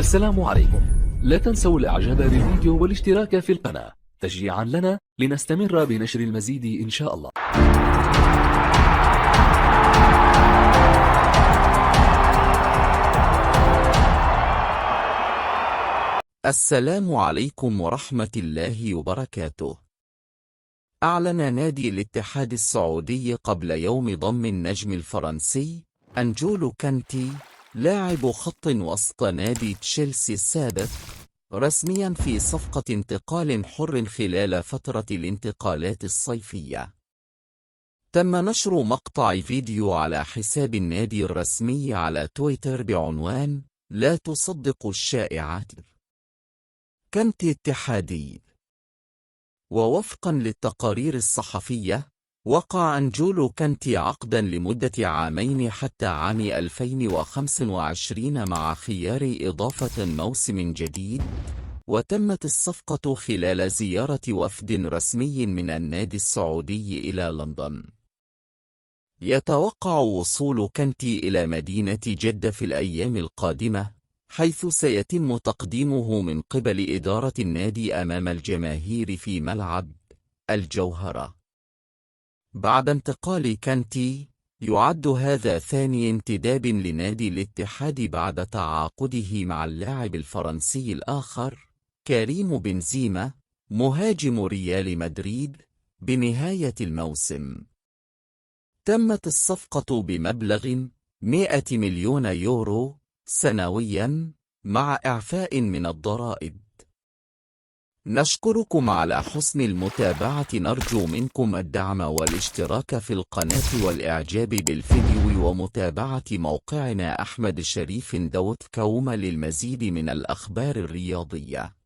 السلام عليكم. لا تنسوا الاعجاب بالفيديو والاشتراك في القناة تشجيعا لنا لنستمر بنشر المزيد إن شاء الله. السلام عليكم ورحمة الله وبركاته. أعلن نادي الاتحاد السعودي قبل يوم ضم النجم الفرنسي أنجولو كانتي لاعب خط وسط نادي تشيلسي السابق رسميا في صفقة انتقال حر خلال فترة الانتقالات الصيفية. تم نشر مقطع فيديو على حساب النادي الرسمي على تويتر بعنوان لا تصدقوا الشائعات. كانتي اتحادي. ووفقا للتقارير الصحفية، وقع أنجولو كانتي عقدا لمدة عامين حتى عام 2025 مع خيار إضافة موسم جديد، وتمت الصفقة خلال زيارة وفد رسمي من النادي السعودي إلى لندن. يتوقع وصول كانتي إلى مدينة جدة في الأيام القادمة، حيث سيتم تقديمه من قبل إدارة النادي أمام الجماهير في ملعب الجوهرة. بعد انتقال كانتي، يعد هذا ثاني انتداب لنادي الاتحاد بعد تعاقده مع اللاعب الفرنسي الآخر كريم بنزيما مهاجم ريال مدريد بنهاية الموسم. تمت الصفقة بمبلغ 100 مليون يورو سنوياً مع إعفاء من الضرائب. نشكركم على حسن المتابعة، نرجو منكم الدعم والاشتراك في القناة والإعجاب بالفيديو ومتابعة موقعنا أحمد شريف دوت كوم للمزيد من الأخبار الرياضية.